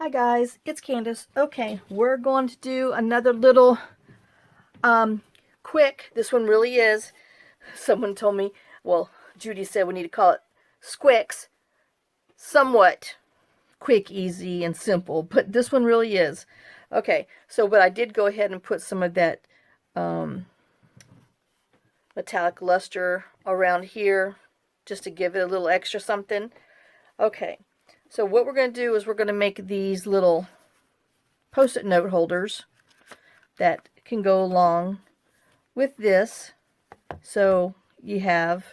Hi guys, it's Candace. Okay, we're going to do another little quick. This one really is. Someone told me, well, Judy said we need to call it squicks. Somewhat quick, easy, and simple, but this one really is. Okay, but I did go ahead and put some of that metallic luster around here just to give it a little extra something. Okay, so what we're going to do is we're going to make these little post-it note holders that can go along with this, so you have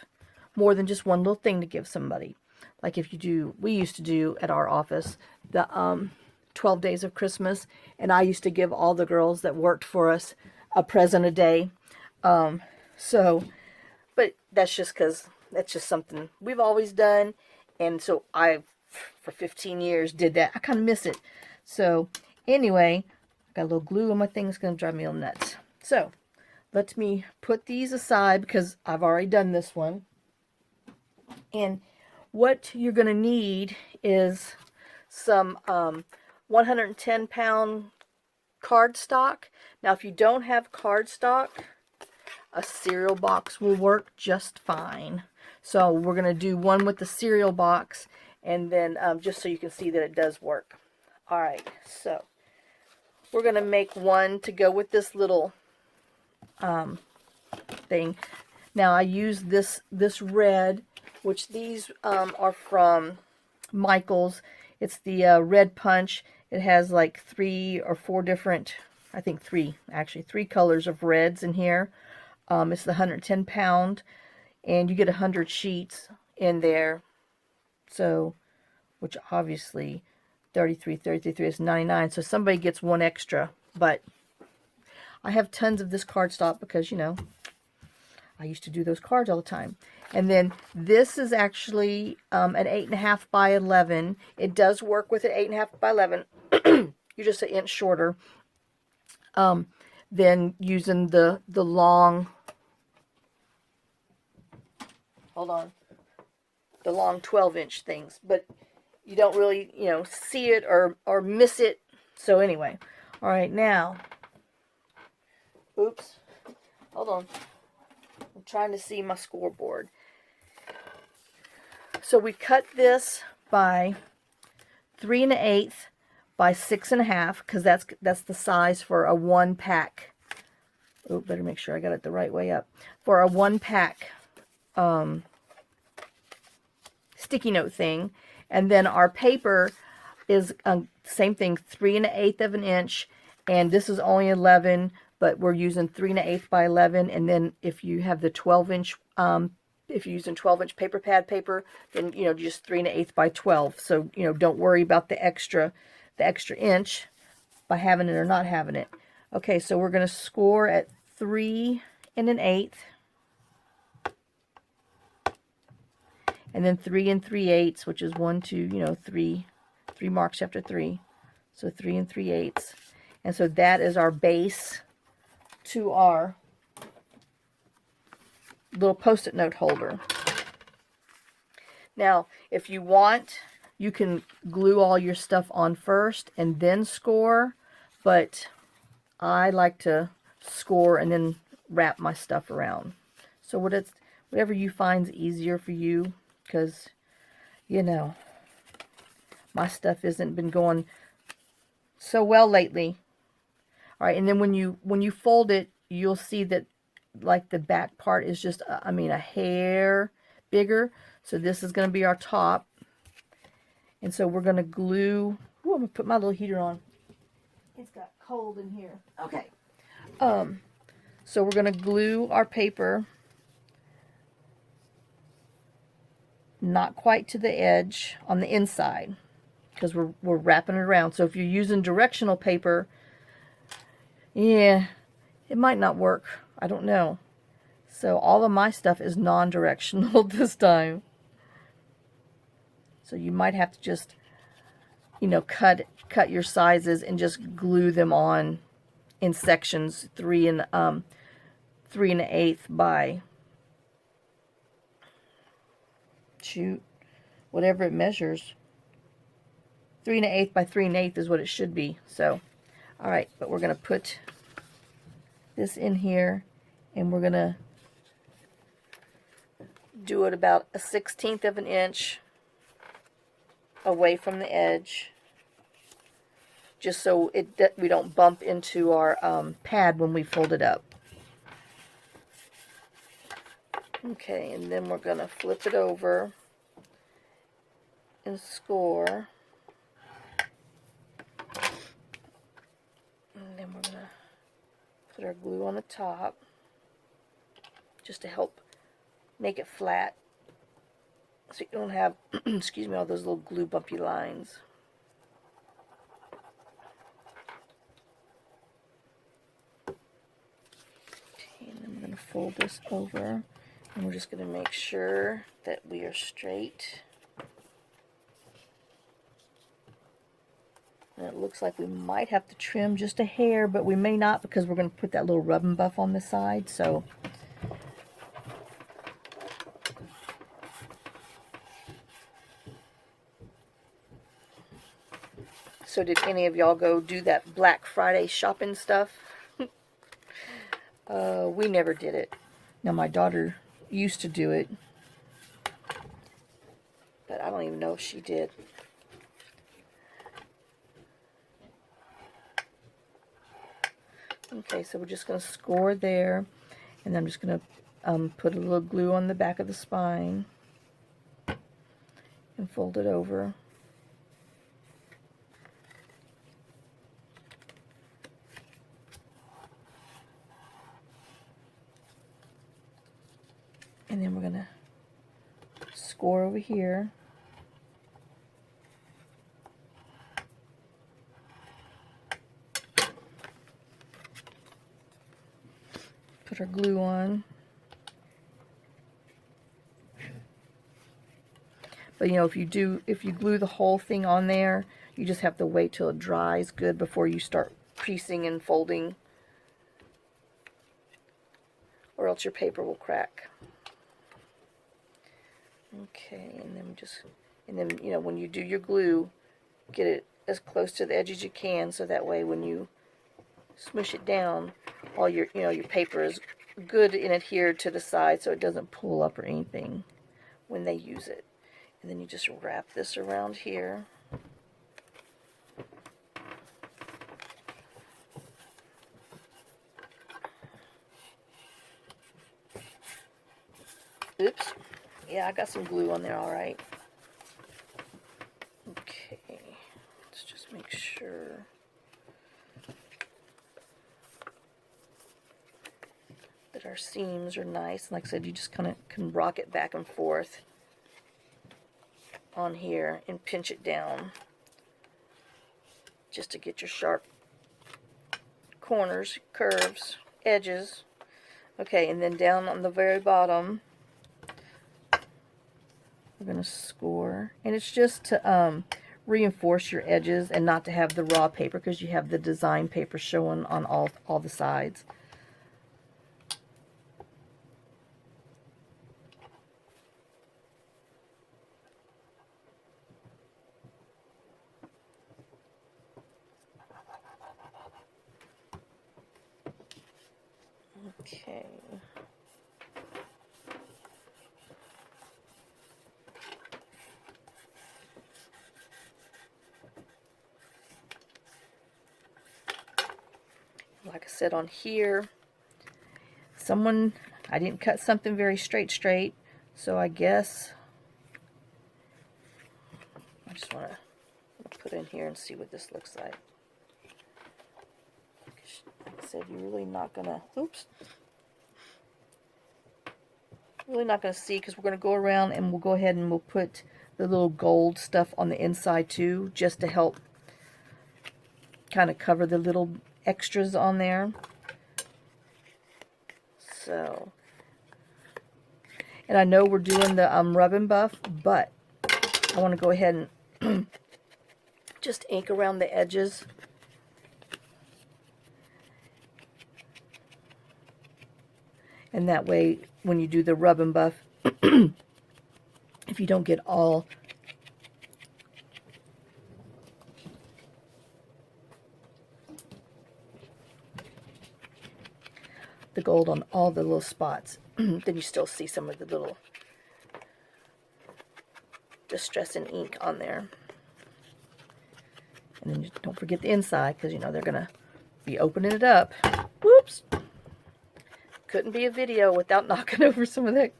more than just one little thing to give somebody. Like if you do, we used to do at our office the 12 days of Christmas, and I used to give all the girls that worked for us a present a day. But that's just because that's just something we've always done, and so I, for 15 years, did that. I kind of miss it. So anyway, got a little glue on my thing. It's going to drive me all nuts. So let me put these aside because I've already done this one. And what you're going to need is some 110-pound cardstock. Now, if you don't have cardstock, a cereal box will work just fine. So we're going to do one with the cereal box, and then just so you can see that it does work. Alright, so we're going to make one to go with this little thing. Now I use this red, which these are from Michael's. It's the red punch. It has like 3 or 4 different, I think 3 colors of reds in here. It's the 110-pound, and you get 100 sheets in there. So, which obviously 33 is 99. So somebody gets one extra. But I have tons of this cardstock because, you know, I used to do those cards all the time. And then this is actually an 8.5 by 11. It does work with an 8.5 by 11. You're just an inch shorter than using the long, the long 12-inch things. But you don't really, you know, see it or miss it. So anyway, all right, now, oops, hold on. I'm trying to see my scoreboard. So we cut this by 3 1/8 by 6 1/2 because that's the size for a 1-pack. Oh, better make sure I got it the right way up. For a 1-pack sticky note thing. And then our paper is same thing, 3 1/8 of an inch, and this is only 11, but we're using 3 1/8 by 11. And then if you have the 12-inch, if you're using 12-inch paper pad paper, then, you know, just 3 1/8 by 12. So, you know, don't worry about the extra inch by having it or not having it. Okay, so we're going to score at 3 1/8, and then 3 3/8, which is 1, 2, you know, 3 marks after 3. So 3 3/8. And so that is our base to our little post-it note holder. Now, if you want, you can glue all your stuff on first and then score, but I like to score and then wrap my stuff around. So whatever you find is easier for you, because, you know, my stuff hasn't been going so well lately. All right, and then when you fold it, you'll see that, like, the back part is just, I mean, a hair bigger. So this is going to be our top. And so we're going to glue. Ooh, I'm going to put my little heater on. It's got cold in here. Okay. So we're going to glue our paper not quite to the edge on the inside, because we're wrapping it around. So if you're using directional paper, yeah, it might not work. I don't know. So all of my stuff is non-directional this time. So you might have to just, you know, cut your sizes and just glue them on in sections 3 1/8 by, shoot, whatever it measures. 3 1/8 by 3 1/8 is what it should be. So, all right, but we're going to put this in here, and we're going to do it about a 1/16 of an inch away from the edge, just so we don't bump into our pad when we fold it up. Okay, and then we're going to flip it over and score. And then we're going to put our glue on the top just to help make it flat so you don't have, excuse me, all those little glue bumpy lines. Okay, and then I'm going to fold this over, and we're just going to make sure that we are straight. And it looks like we might have to trim just a hair, but we may not, because we're going to put that little rub and buff on the side. So did any of y'all go do that Black Friday shopping stuff? We never did it. Now, my daughter used to do it, but I don't even know if she did. Okay, so we're just going to score there, and then I'm just going to put a little glue on the back of the spine and fold it over. And then we're going to score over here. Put our glue on. But you know, if you glue the whole thing on there, you just have to wait till it dries good before you start creasing and folding, or else your paper will crack. Okay, and then you know, when you do your glue, get it as close to the edge as you can, so that way when you smush it down, all your your paper is good and adhered to the side, so it doesn't pull up or anything when they use it. And then you just wrap this around here. Oops. Yeah, I got some glue on there, all right. Okay, let's just make sure. That our seams are nice. Like I said, you just kind of can rock it back and forth on here and pinch it down just to get your sharp corners, curves, edges. Okay, and then down on the very bottom, we're going to score, and it's just to reinforce your edges and not to have the raw paper, because you have the design paper showing on all the sides. Okay. Like I said, on here, I didn't cut something very straight, so I guess I just want to put in here and see what this looks like. Like I said, you're really not gonna, really not gonna see, because we're gonna go around and we'll go ahead and we'll put the little gold stuff on the inside too, just to help kind of cover the little extras on there. So, and I know we're doing the rub and buff, but I want to go ahead and just ink around the edges. And that way, when you do the rub and buff, if you don't get all the gold on all the little spots. Then you still see some of the little distress in ink on there. And then just don't forget the inside, because you know they're gonna be opening it up. Whoops! Couldn't be a video without knocking over some of that,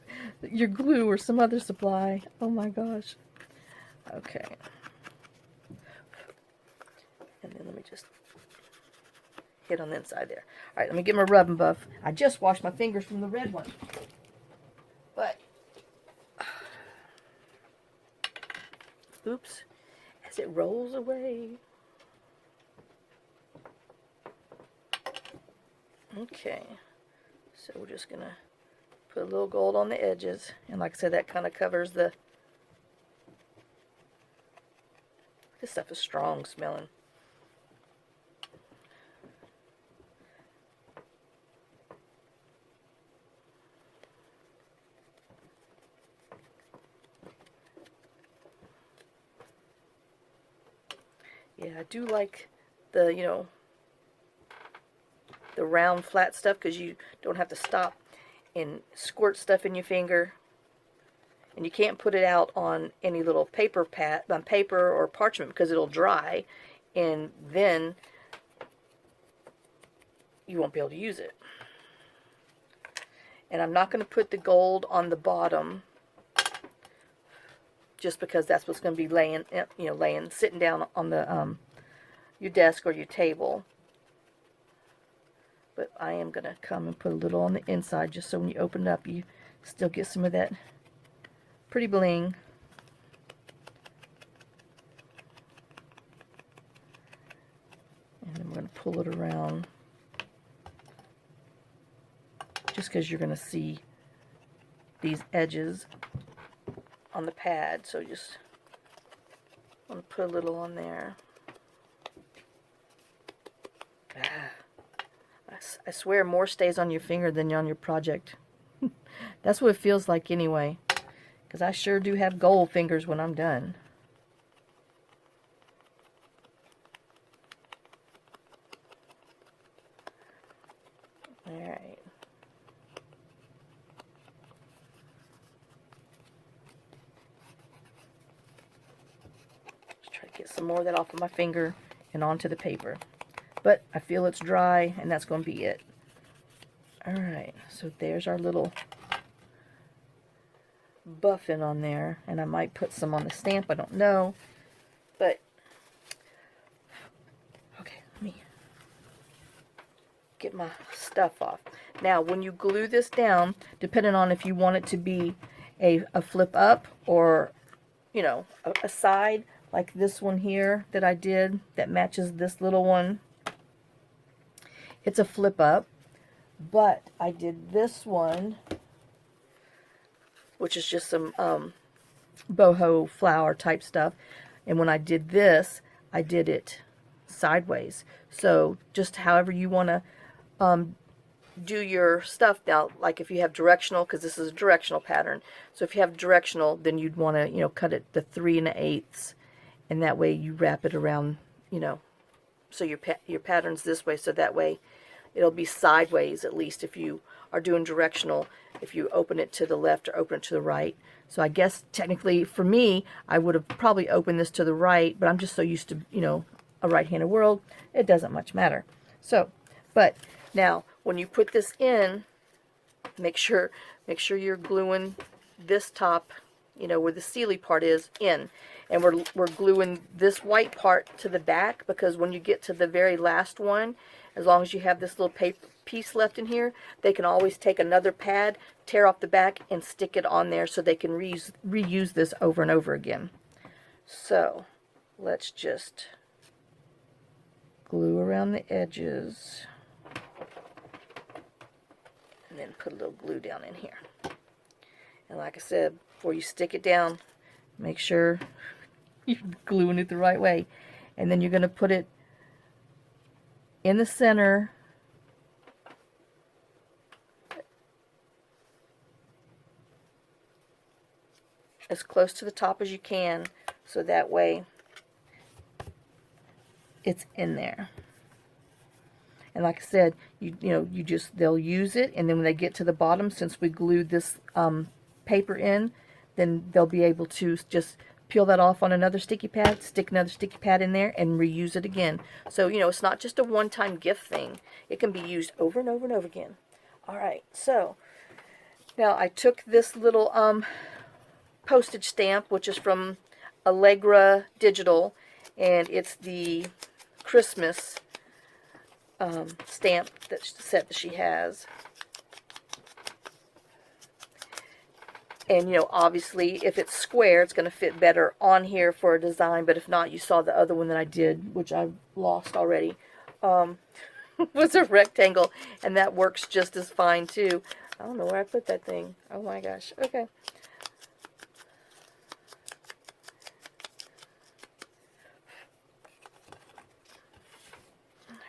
your glue or some other supply. Oh my gosh. Okay. And then let me just hit on the inside there. Alright, let me get my rub and buff. I just washed my fingers from the red one. But, oops, as it rolls away. Okay, so we're just going to put a little gold on the edges. And like I said, that kind of covers the... This stuff is strong smelling. Yeah, I do like the, you know, the round flat stuff, because you don't have to stop and squirt stuff in your finger, and you can't put it out on any little paper paper or parchment, because it'll dry, and then you won't be able to use it. And I'm not going to put the gold on the bottom, just because that's what's going to be laying, you know, sitting down on the your desk or your table. But I am going to come and put a little on the inside, just so when you open it up, you still get some of that pretty bling. And then we're going to pull it around, just because you're going to see these edges on the pad. So just want to put a little on there. I swear more stays on your finger than on your project. That's what it feels like anyway, because I sure do have gold fingers when I'm done. Alright. Just try to get some more of that off of my finger and onto the paper. But I feel it's dry, and that's going to be it. Alright, so there's our little buffing on there. And I might put some on the stamp, I don't know. But, okay, let me get my stuff off. Now, when you glue this down, depending on if you want it to be a flip up or, you know, a side, like this one here that I did that matches this little one. It's a flip up, but I did this one, which is just some boho flower type stuff. And when I did this, I did it sideways. So just however you want to do your stuff now, like if you have directional, because this is a directional pattern. So if you have directional, then you'd want to, you know, cut it to 3 1/8, and that way you wrap it around, you know, so your pattern's this way, so that way it'll be sideways, at least if you are doing directional, if you open it to the left or open it to the right. So I guess technically for me, I would have probably opened this to the right, but I'm just so used to, you know, a right-handed world, it doesn't much matter. So, but now when you put this in, make sure you're gluing this top, you know, where the sealy part is, in. And we're gluing this white part to the back, because when you get to the very last one, as long as you have this little paper piece left in here, they can always take another pad, tear off the back, and stick it on there so they can reuse this over and over again. So let's just glue around the edges and then put a little glue down in here. And like I said, before you stick it down, make sure you're gluing it the right way. And then you're going to put it in the center, as close to the top as you can, so that way it's in there. And like I said, they'll use it, and then when they get to the bottom, since we glued this paper in, then they'll be able to just peel that off on another sticky pad, stick another sticky pad in there, and reuse it again. So, it's not just a one-time gift thing. It can be used over and over and over again. All right, so now I took this little postage stamp, which is from Allegra Digital, and it's the Christmas stamp set that she has. And, obviously, if it's square, it's going to fit better on here for a design. But if not, you saw the other one that I did, which I've lost already, was a rectangle. And that works just as fine, too. I don't know where I put that thing. Oh, my gosh. Okay.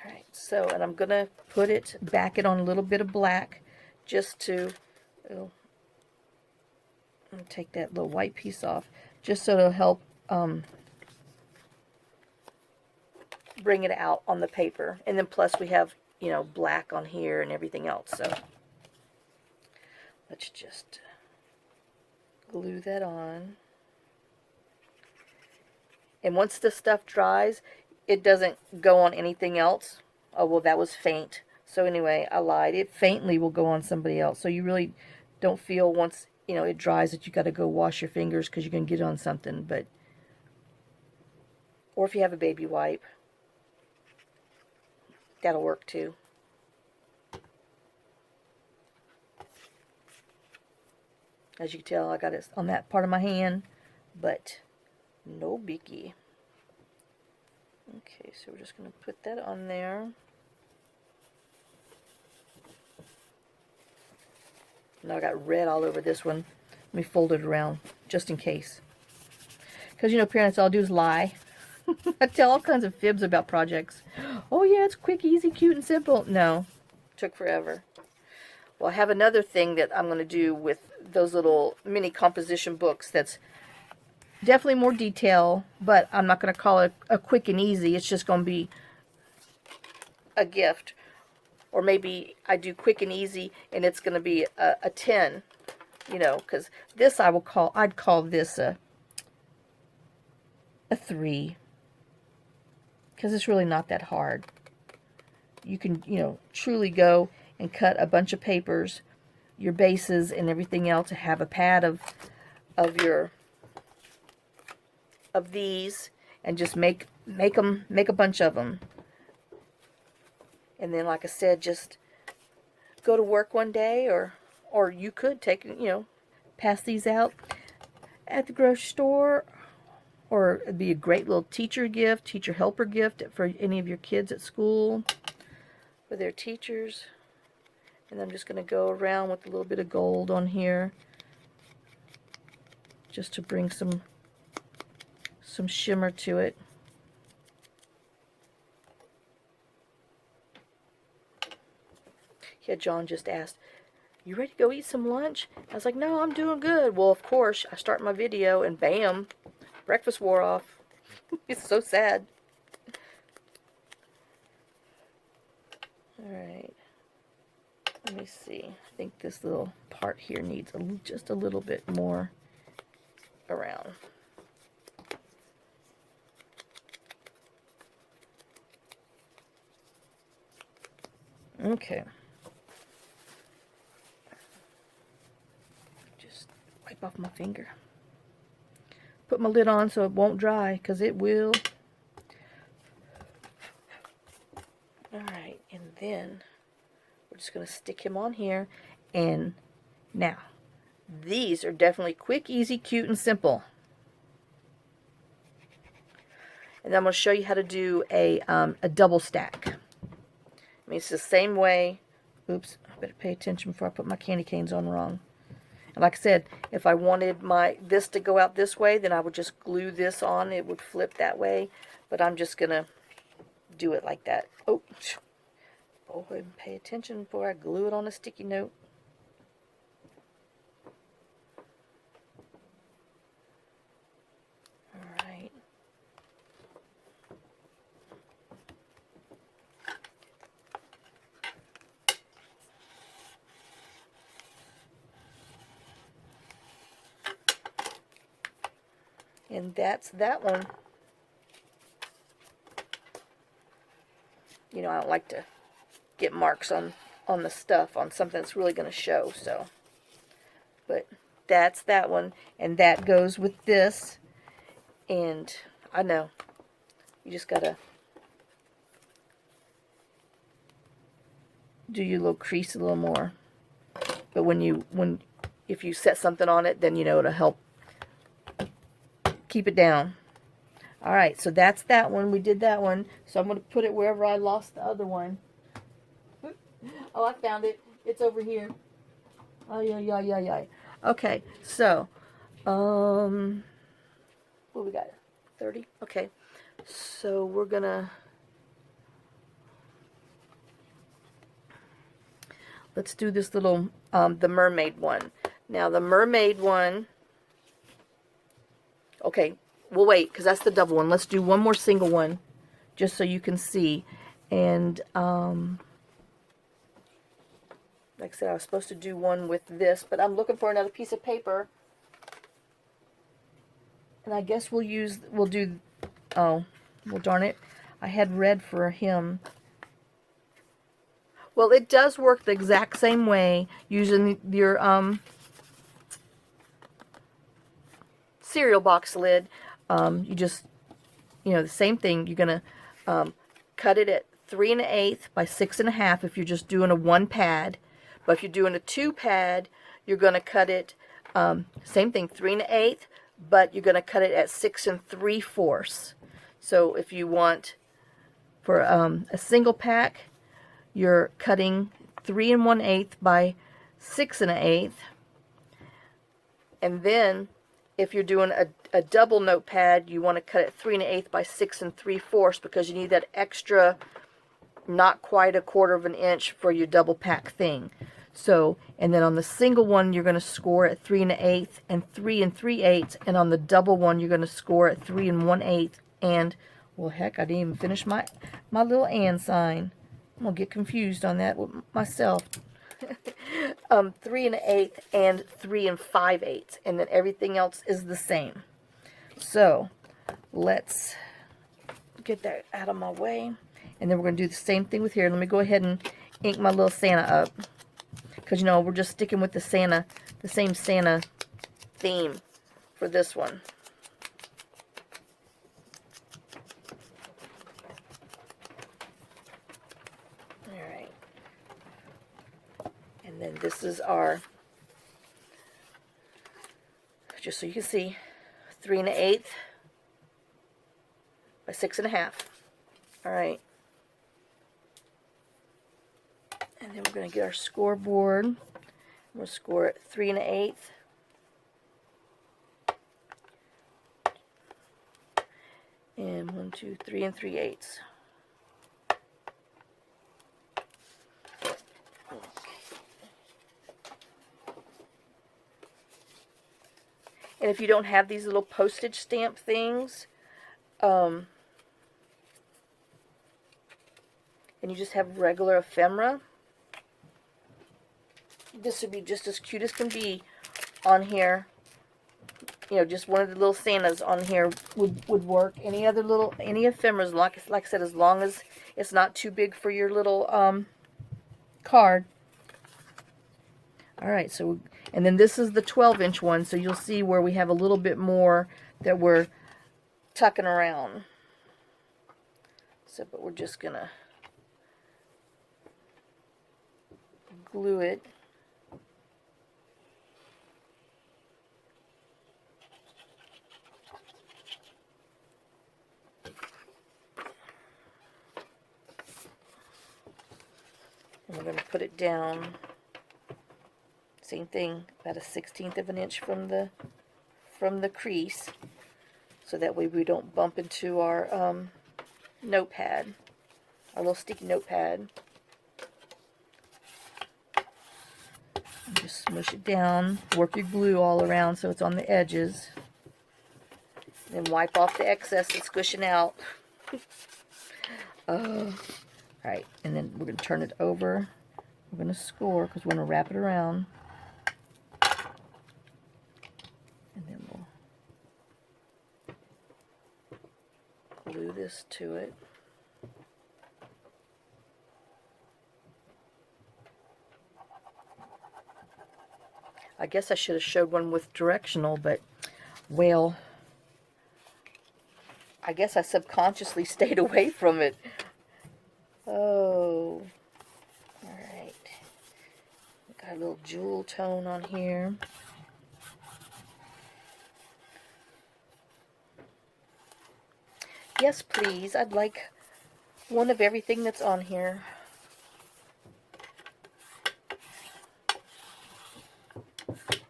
Alright, so, and I'm going to back it on a little bit of black, just to... take that little white piece off, just so it'll help bring it out on the paper. And then plus we have, black on here and everything else. So let's just glue that on. And once the stuff dries, it doesn't go on anything else. Oh, well, that was faint. So anyway, I lied. It faintly will go on somebody else. So you really don't feel once it dries that you got to go wash your fingers because you can get it on something. But, or if you have a baby wipe, that'll work too. As you can tell, I got it on that part of my hand, but no biggie. Okay, so we're just going to put that on there. Now I got red all over this one. Let me fold it around just in case. Because, parents, all I do is lie. I tell all kinds of fibs about projects. Oh, yeah, it's quick, easy, cute, and simple. No, took forever. Well, I have another thing that I'm going to do with those little mini composition books that's definitely more detail, but I'm not going to call it a quick and easy. It's just going to be a gift. Or maybe I do quick and easy, and it's going to be a 10, because this I'd call this a 3, because it's really not that hard. You can, truly go and cut a bunch of papers, your bases and everything else, to have a pad of these, and just make a bunch of them. And then, like I said, just go to work one day, or you could take, pass these out at the grocery store, or it'd be a great little teacher gift, teacher helper gift for any of your kids at school, for their teachers. And I'm just going to go around with a little bit of gold on here, just to bring some shimmer to it. Yeah, John just asked, "You ready to go eat some lunch?" I was like, "No, I'm doing good." Well, of course, I start my video and bam, breakfast wore off. It's so sad. Alright. Let me see. I think this little part here needs just a little bit more around. Okay. Just wipe off my finger. Put my lid on so it won't dry, because it will. Alright, and then we're just going to stick him on here. And now, these are definitely quick, easy, cute, and simple. And then I'm going to show you how to do a double stack. I mean, it's the same way. Oops, I better pay attention before I put my candy canes on wrong. And like I said, if I wanted this to go out this way, then I would just glue this on. It would flip that way. But I'm just going to do it like that. Oh, go ahead and pay attention before I glue it on a sticky note. Alright. And that's that one. You know, I don't like to get marks on the stuff, on something that's really going to show, so. But that's that one, and that goes with this. And I know, you just got to do your little crease a little more. But if you set something on it, then you know it'll help keep it down. Alright, so that's that one. We did that one. So I'm going to put it wherever I lost the other one. Oh, I found it. It's over here. Oh, yeah. Okay, so, what we got? 30? Okay. So we're going to, let's do this little, the mermaid one. Now, the mermaid one, okay, we'll wait, because that's the double one. Let's do one more single one, just so you can see. And, like I said, I was supposed to do one with this, but I'm looking for another piece of paper. And I guess we'll do, oh, well, darn it. I had red for him. Well, it does work the exact same way using your cereal box lid. You just, the same thing. You're going to cut it at 3 1/8 by 6 1/2 if you're just doing a 1 pad. But if you're doing a 2 pad, you're going to cut it, same thing, 3 1/8, but you're going to cut it at 6 3/4. So if you want, for a single pack, you're cutting 3 1/8 by 6 1/8. And then, if you're doing a double notepad, you want to cut it 3 1/8 by 6 3/4 because you need that extra, not quite a 1/4 of an inch for your double pack thing. So, and then on the single one, you're going to score at 3 1/8 and 3 3/8, and on the double one, you're going to score at 3 1/8. And, well, heck, I didn't even finish my little and sign. I'm going to get confused on that with myself. 3 1/8 and 3 5/8, and then everything else is the same. So, let's get that out of my way. And then we're going to do the same thing with here. Let me go ahead and ink my little Santa up. Because, we're just sticking with the same Santa theme for this one. Alright. And then this is our, just so you can see, 3 1/8 by 6 1/2. Alright. And then we're going to get our scoreboard. We'll score it 3 1/8. And 1, 2, 3 3/8. And if you don't have these little postage stamp things, and you just have regular ephemera, this would be just as cute as can be on here. Just one of the little Santas on here would work. Any ephemeras, like I said, as long as it's not too big for your little card. Alright, so, and then this is the 12-inch one, so you'll see where we have a little bit more that we're tucking around. So, but we're just gonna glue it. And we're going to put it down, same thing, about a 1/16 of an inch from the crease, so that way we don't bump into our notepad, our little sticky notepad. And just smush it down, work your glue all around so it's on the edges, then wipe off the excess that's squishing out. Alright, and then we're going to turn it over. We're going to score because we're going to wrap it around. And then we'll to it. I guess I should have showed one with directional, but, well, I guess I subconsciously stayed away from it. Oh, alright. Got a little jewel tone on here. Yes, please. I'd like one of everything that's on here.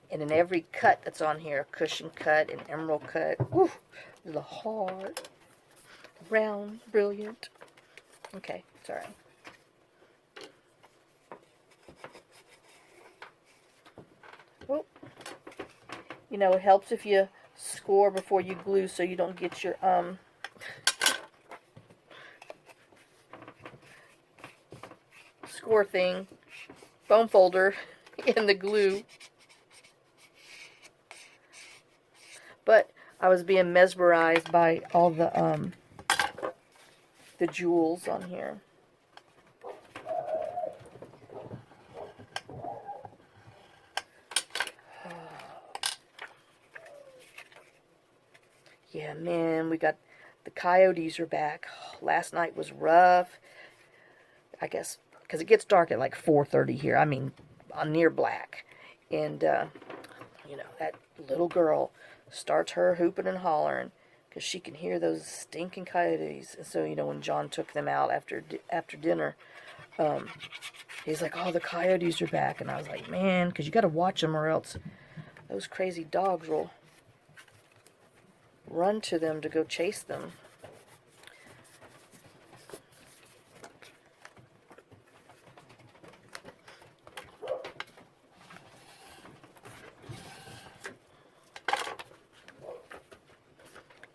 And in every cut that's on here, cushion cut and emerald cut. Ooh, the heart. Round, brilliant. Okay, it's alright. Oh, you know, it helps if you score before you glue so you don't get your score thing, foam folder in the glue. But I was being mesmerized by all the jewels on here. Yeah, man, we got the coyotes are back. Last night was rough. I guess because it gets dark at like 4:30 here. I mean, near black, and you know, that little girl starts her hooping and hollering because she can hear those stinking coyotes. And so, you know, when John took them out after dinner, he's like, "Oh, the coyotes are back," and I was like, "Man," because you got to watch them or else those crazy dogs will run to them to go chase them.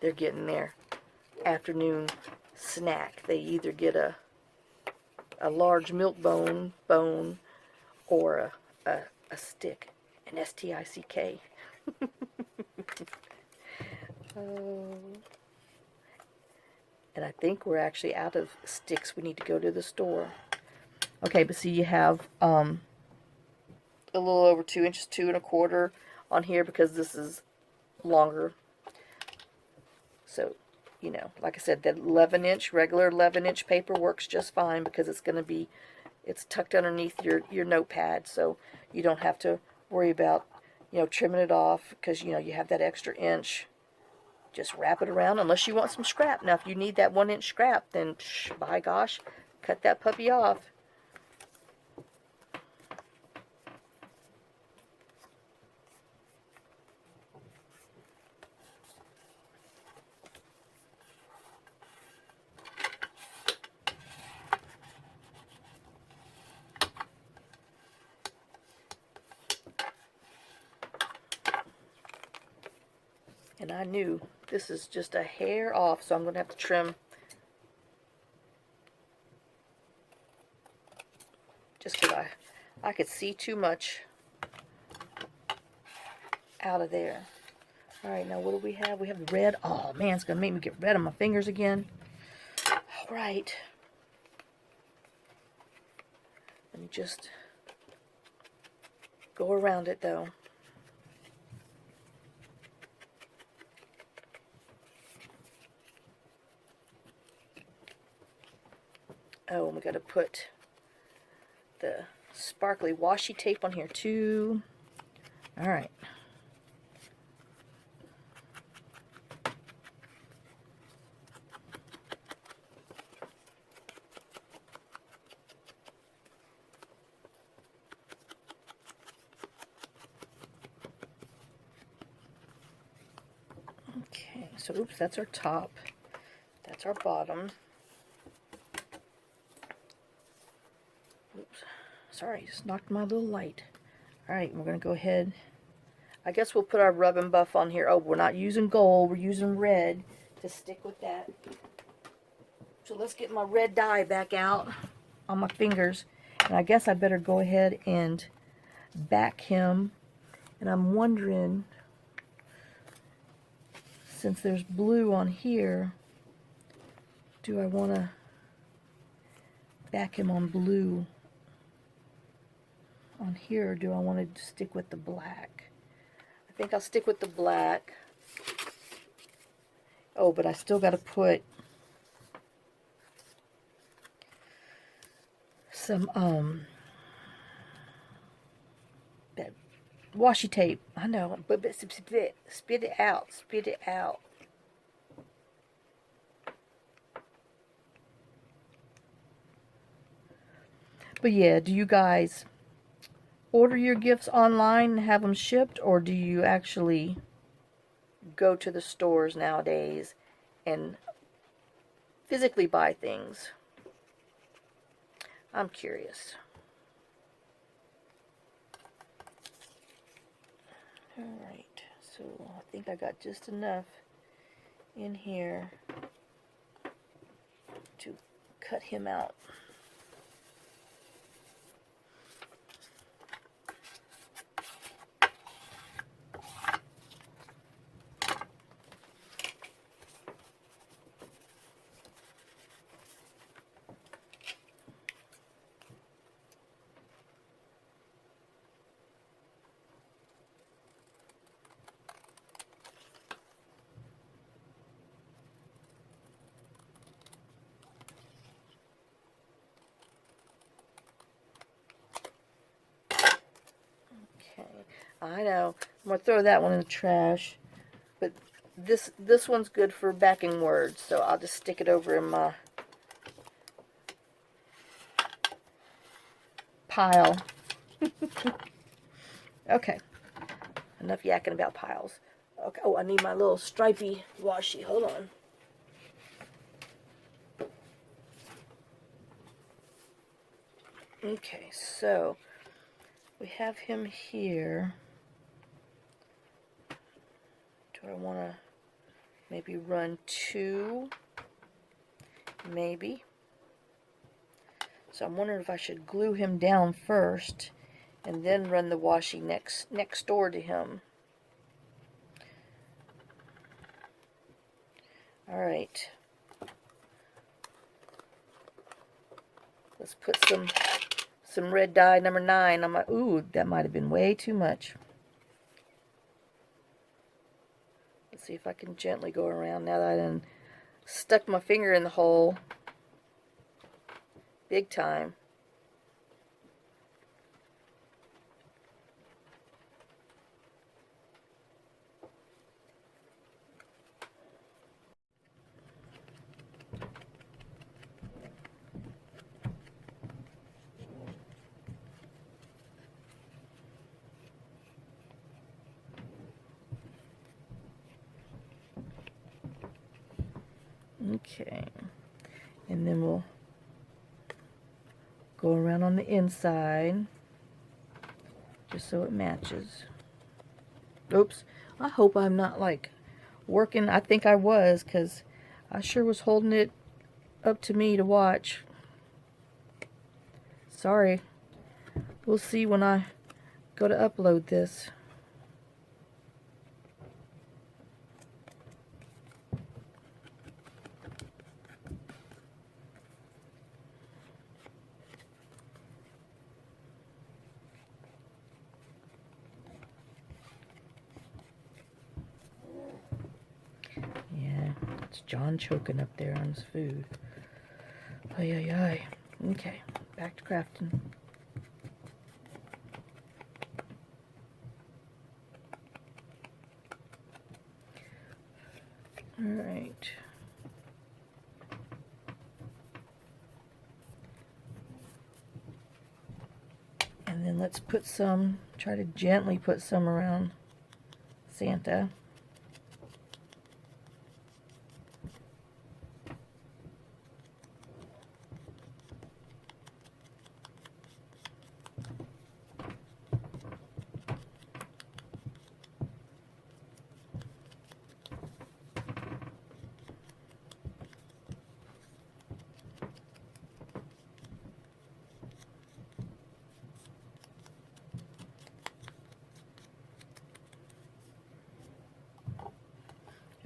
They're getting their afternoon snack. They either get a large milk bone or a stick, an S-T-I-C-K. Oh. And I think we're actually out of sticks. We need to go to the store. Okay, but see, you have a little over 2 inches, 2 1/4 on here because this is longer. So, you know, like I said, that 11-inch, regular 11-inch paper works just fine because it's going to be, it's tucked underneath your notepad, so you don't have to worry about, you know, trimming it off because, you know, you have that extra inch. Just wrap it around unless you want some scrap. Now, if you need that 1-inch scrap, then, by gosh, cut that puppy off. And I knew this is just a hair off, so I'm going to have to trim just because I could see too much out of there. Alright, now what do we have? We have the red. Oh man, it's going to make me get red on my fingers again. Alright. Let me just go around it though. Oh, and we got to put the sparkly washi tape on here too. Alright. Okay, so oops, that's our top. That's our bottom. Oops, sorry, just knocked my little light. Alright, we're going to go ahead. I guess we'll put our rub and buff on here. Oh, we're not using gold, we're using red to stick with that. So let's get my red dye back out on my fingers. And I guess I better go ahead and back him. And I'm wondering, since there's blue on here, Do I want to back him on blue on here, or do I want to stick with the black? I think I'll stick with the black. Oh, but I still got to put some that washi tape. I know, but spit it out, spit it out. But yeah, do you guys order your gifts online and have them shipped, or do you actually go to the stores nowadays and physically buy things? I'm curious. Alright, so I think I got just enough in here to cut him out. Okay, I know. I'm going to throw that one in the trash. But this one's good for backing words, so I'll just stick it over in my pile. Okay, enough yakking about piles. Okay. Oh, I need my little stripy washi. Hold on. Okay, so we have him here. Do I want to maybe run 2? Maybe. So I'm wondering if I should glue him down first and then run the washi next door to him. Alright. Let's put some red dye number 9 on my... Ooh, that might have been way too much. Let's see if I can gently go around now that I done stuck my finger in the hole. Big time. Okay, and then we'll go around on the inside just so it matches. Oops, I hope I'm not like working. I think I was, because I sure was holding it up to me to watch. Sorry. We'll see when I go to upload this. Yeah, it's John choking up there on his food. Ay, ay, ay. Okay, back to crafting. Alright. And then let's put some, try to gently put some around Santa.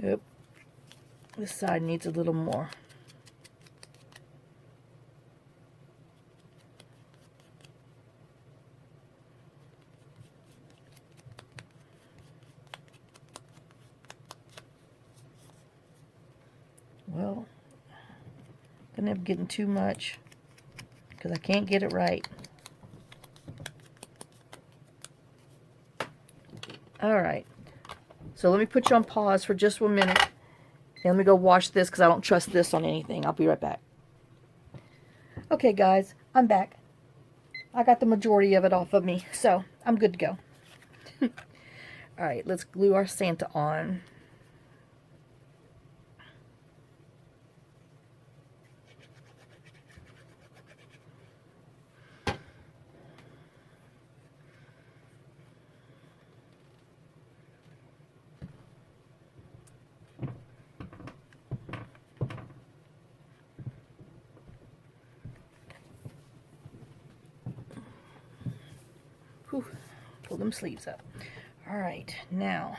Yep. This side needs a little more. end up getting too much because I can't get it right. Alright, so let me put you on pause for just 1 minute. And let me go wash this because I don't trust this on anything. I'll be right back. Okay guys, I'm back. I got the majority of it off of me, so I'm good to go. Alright, let's glue our Santa on. Whew, pull them sleeves up. Alright, now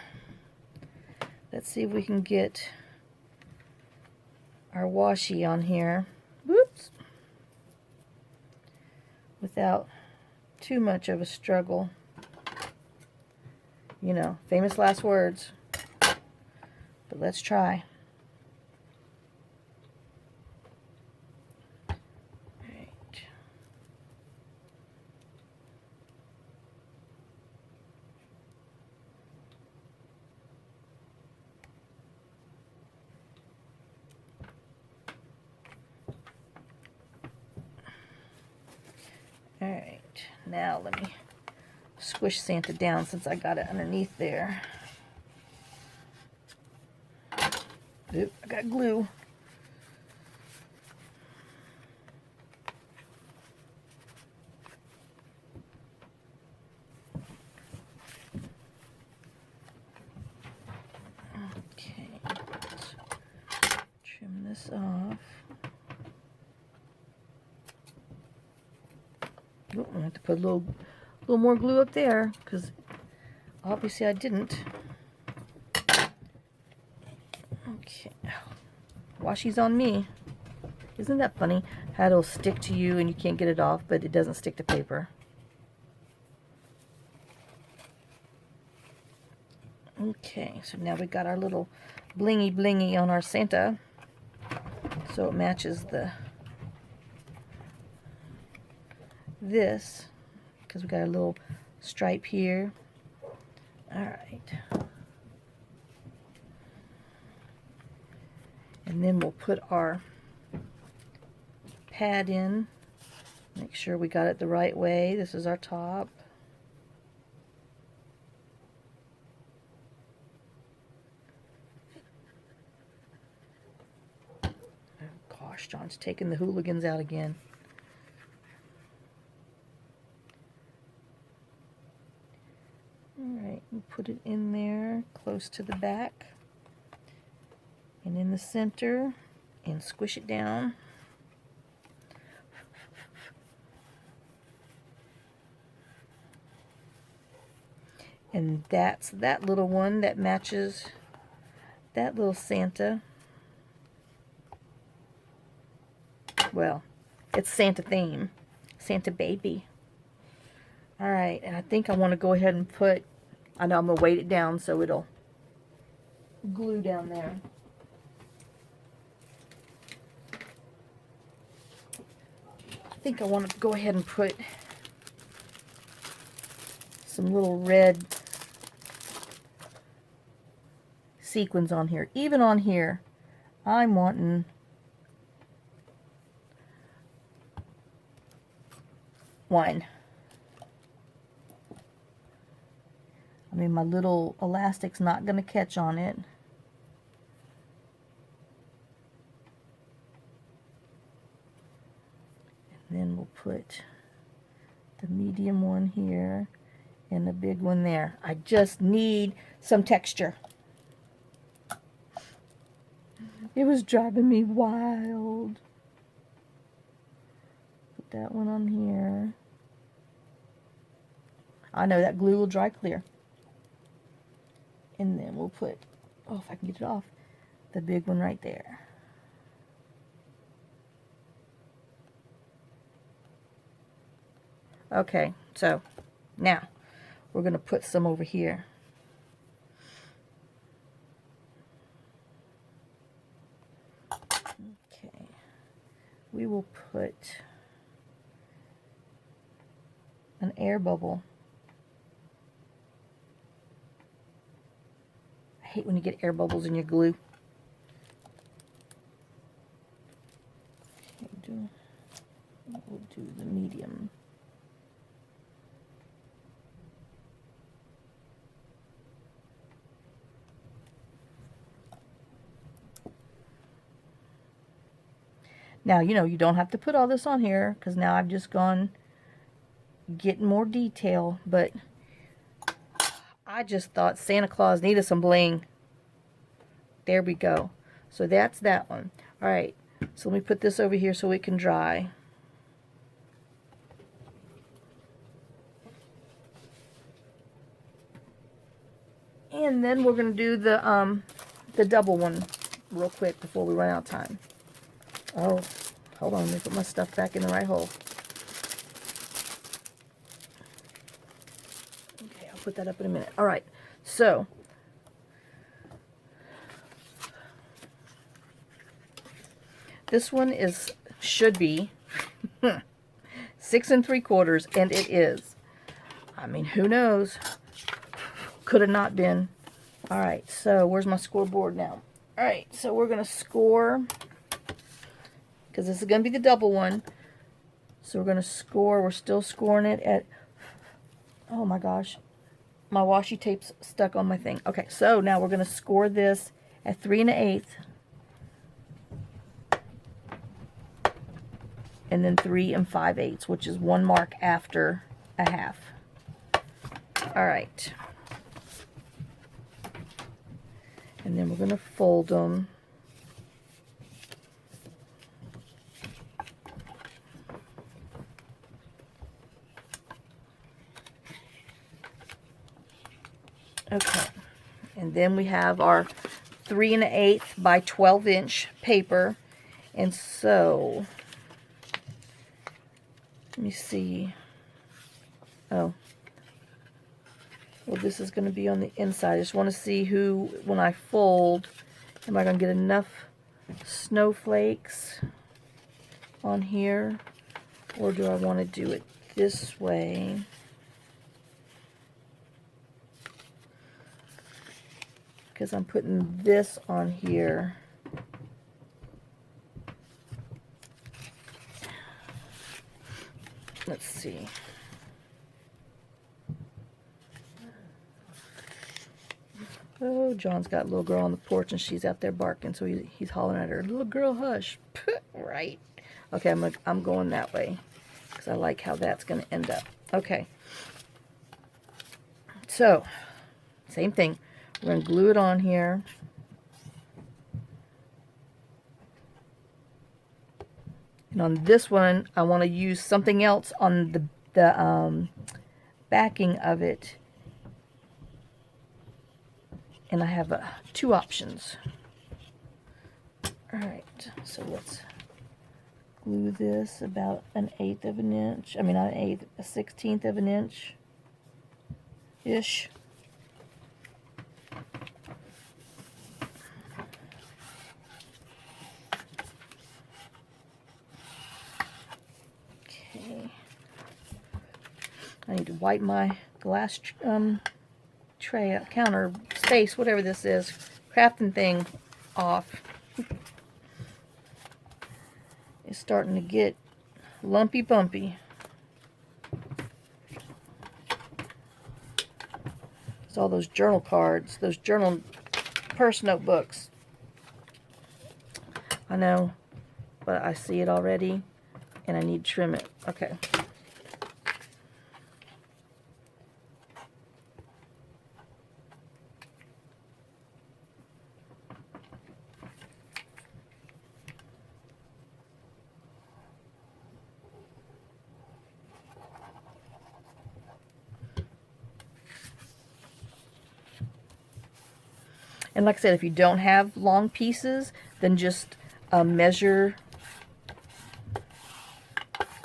let's see if we can get our washi on here. Whoops. Without too much of a struggle. You know, famous last words. But let's try. Alright, now let me squish Santa down since I got it underneath there. Oop, I got glue. Okay, let's trim this off. Oh, I have to put a little more glue up there because obviously I didn't. Okay, washi's on me. Isn't that funny? How it'll stick to you and you can't get it off, but it doesn't stick to paper. Okay, so now we got our little blingy blingy on our Santa, so it matches this because we got a little stripe here. All right, and then we'll put our pad in. Make sure we got it the right way. This is our top. Oh gosh, John's taking the hooligans out again. Alright, we'll put it in there close to the back and in the center and squish it down. And that's that little one that matches that little Santa. Well, it's Santa theme. Santa baby. Alright, and I think I want to go ahead and put, I know I'm going to weight it down so it'll glue down there. I think I want to go ahead and put some little red sequins on here. Even on here, I'm wanting one. I mean, my little elastic's not going to catch on it. And then we'll put the medium one here and the big one there. I just need some texture. It was driving me wild. Put that one on here. I know that glue will dry clear. And then we'll put, oh, if I can get it off, the big one right there. Okay, so now we're going to put some over here. Okay, we will put an air bubble. I hate when you get air bubbles in your glue. Okay, we'll do the medium. Now, you know, you don't have to put all this on here, because now I've just gone getting more detail, but I just thought Santa Claus needed some bling. There we go. So that's that one. All right, so let me put this over here so it can dry. And then we're going to do the double one real quick before we run out of time. Oh, hold on, let me put my stuff back in the right hole. Okay, I'll put that up in a minute. All right, so this one should be 6 3/4, and it is. I mean, who knows? Could have not been. All right, so where's my scoreboard now? All right, so we're going to score, because this is going to be the double one. So we're going to score. We're still scoring it at, oh my gosh, my washi tape's stuck on my thing. Okay, so now we're going to score this at 3 1/8, and then 3 5/8, which is 1 mark after a half. All right. And then we're going to fold them. Okay, and then we have our 3 1/8 by 12-inch paper. And so, let me see. Oh, well, this is going to be on the inside. I just want to see when I fold, am I going to get enough snowflakes on here, or do I want to do it this way? Because I'm putting this on here. Let's see. Oh, John's got a little girl on the porch, and she's out there barking, so he's hollering at her, "Little girl, hush." Right. Okay, I'm going that way, because I like how that's going to end up. Okay. So, same thing. We're going to glue it on here. And on this one, I want to use something else on the backing of it. And I have two options. Alright, so let's glue this about 1/8 of an inch. I mean, not 1/8, 1/16 of an inch-ish. Okay. I need to wipe my glass tray, counter, space, whatever this is, crafting thing off. It's starting to get lumpy bumpy. It's all those journal cards, those journal purse notebooks. I know, but I see it already, and I need to trim it. Okay. And like I said, if you don't have long pieces, then just measure.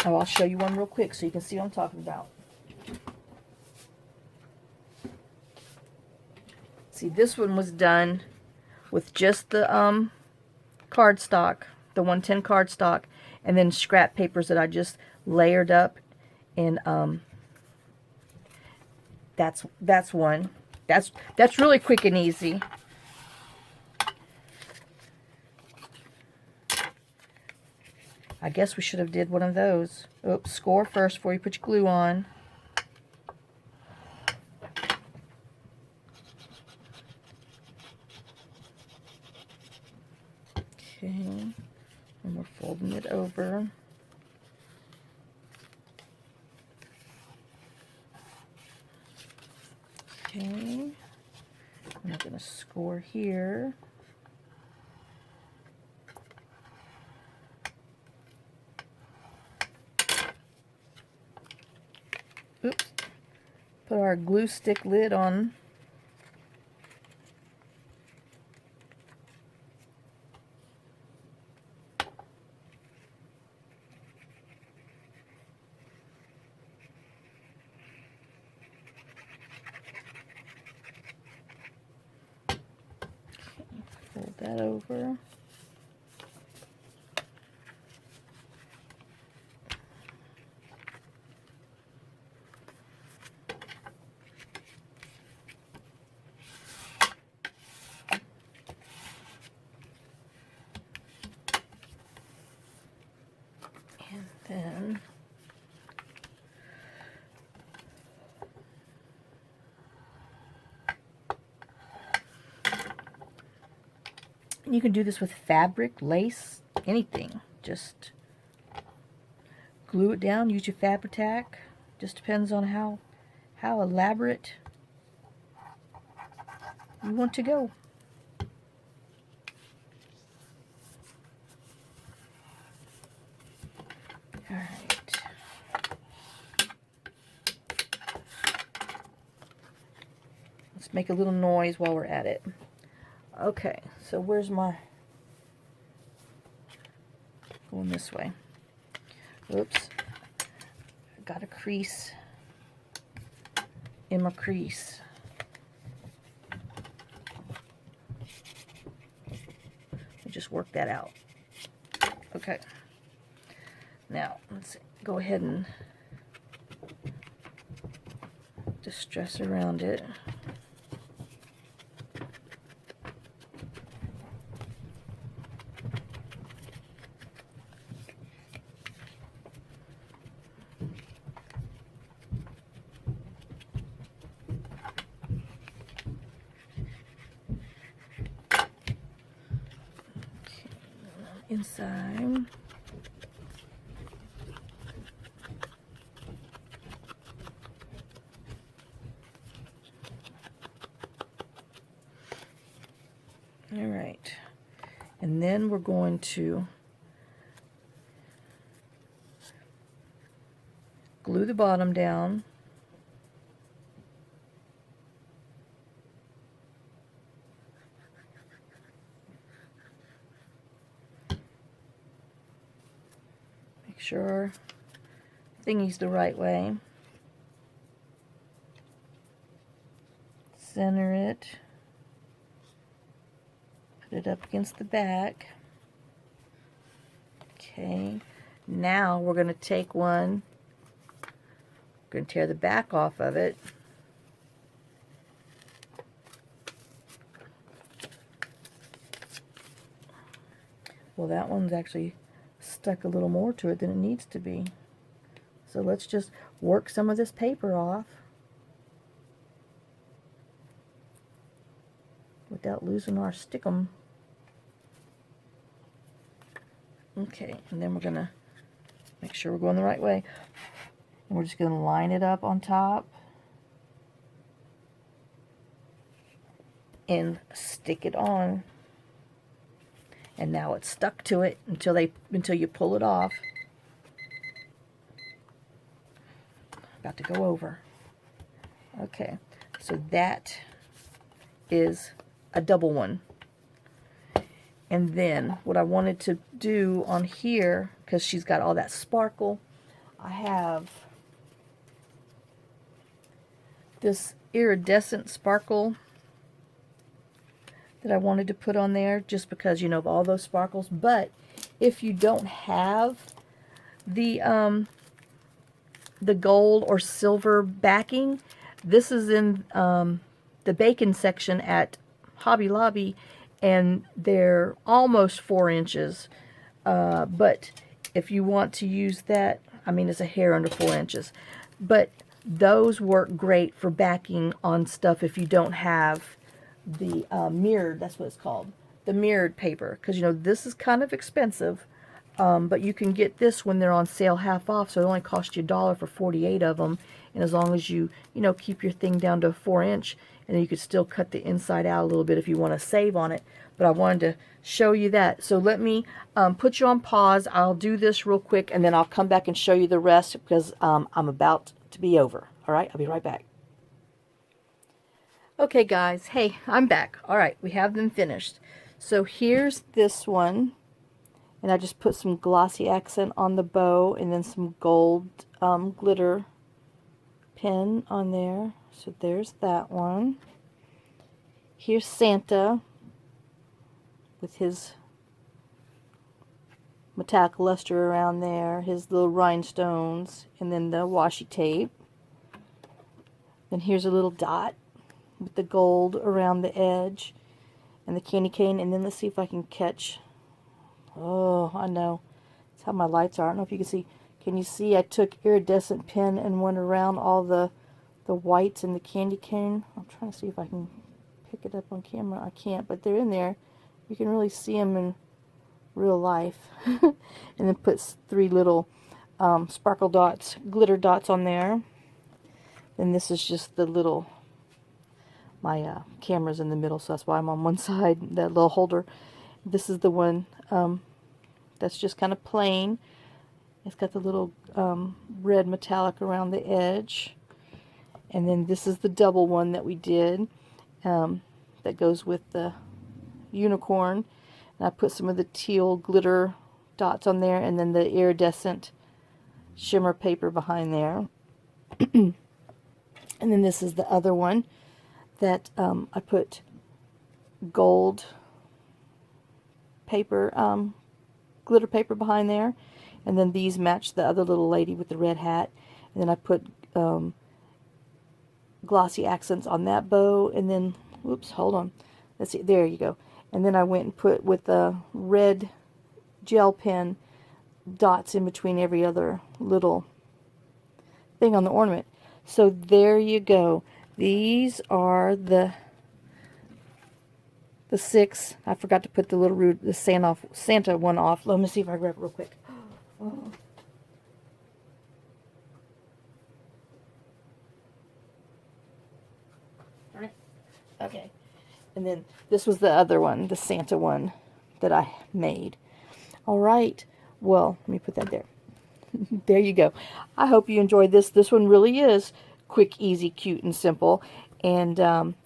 Oh, I'll show you one real quick so you can see what I'm talking about. See, this one was done with just the cardstock, the 110 cardstock, and then scrap papers that I just layered up, and that's one. That's really quick and easy. I guess we should have did one of those. Oops, score first before you put your glue on. Okay, and we're folding it over. Okay, I'm going to score here. Oops, put our glue stick lid on. Fold that over. And then you can do this with fabric, lace, anything. Just glue it down, use your Fabri-Tac. Just depends on how elaborate you want to go. All right. Let's make a little noise while we're at it. Okay, so where's my... Going this way. Oops. I got a crease in my crease. Just work that out. Okay. Now, let's go ahead and distress around it. Inside. All right, and then we're going to glue the bottom down. Make sure thingy's the right way. Center it. Put it up against the back. Okay, now we're going to take one. We're going to tear the back off of it. Well, that one's actually stuck a little more to it than it needs to be. So let's just work some of this paper off without losing our stickum. Okay, and then we're going to make sure we're going the right way. And we're just going to line it up on top and stick it on. And now it's stuck to it until you pull it off. About to go over. Okay, so that is a double one. And then what I wanted to do on here, because she's got all that sparkle, I have this iridescent sparkle that I wanted to put on there just because, you know, of all those sparkles. But if you don't have the gold or silver backing, this is in the bacon section at Hobby Lobby, and they're almost 4 inches. But if you want to use that, I mean, it's a hair under 4 inches. But those work great for backing on stuff if you don't have the mirrored, that's what it's called, the mirrored paper. Because, you know, this is kind of expensive. But you can get this when they're on sale half off, so it only costs you $1 for 48 of them. And as long as you know, keep your thing down to a 4 inch, and then you could still cut the inside out a little bit if you want to save on it. But I wanted to show you that. So let me put you on pause. I'll do this real quick, and then I'll come back and show you the rest because I'm about to be over. All right, I'll be right back. Okay, guys. Hey, I'm back. All right, we have them finished. So here's this one. And I just put some glossy accent on the bow and then some gold glitter pen on there. So there's that one. Here's Santa with his metallic luster around there, his little rhinestones, and then the washi tape. Then here's a little dot with the gold around the edge and the candy cane. And then let's see if I can catch... Oh, I know. That's how my lights are. I don't know if you can see. Can you see I took iridescent pen and went around all the whites and the candy cane? I'm trying to see if I can pick it up on camera. I can't, but they're in there. You can really see them in real life. And then put 3 little sparkle dots, glitter dots on there. And this is just the little... My camera's in the middle, so that's why I'm on one side, that little holder. This is the one that's just kind of plain. It's got the little red metallic around the edge. And then this is the double one that we did that goes with the unicorn. And I put some of the teal glitter dots on there, and then the iridescent shimmer paper behind there. And then this is the other one that I put gold paper, glitter paper behind there, and then these match the other little lady with the red hat. And then I put glossy accents on that bow, and then, whoops, hold on, let's see, there you go. And then I went and put with a red gel pen dots in between every other little thing on the ornament. So there you go. These are the 6. I forgot to put the little the Santa one off. Let me see if I grab it real quick. Oh. Okay. And then this was the other one, the Santa one that I made. All right. Well, let me put that there. There you go. I hope you enjoyed this. This one really is quick, easy, cute, and simple. And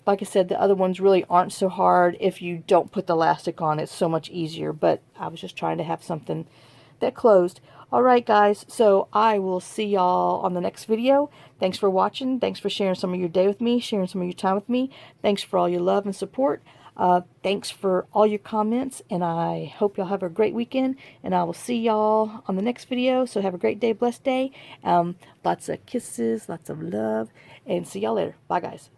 like I said, the other ones really aren't so hard if you don't put the elastic on. It's so much easier. But I was just trying to have something that closed. Alright guys, so I will see y'all on the next video. Thanks for watching. Thanks for sharing some of your day with me, sharing some of your time with me. Thanks for all your love and support. Thanks for all your comments, and I hope y'all have a great weekend, and I will see y'all on the next video. So have a great day, blessed day. Lots of kisses, lots of love, and see y'all later. Bye guys.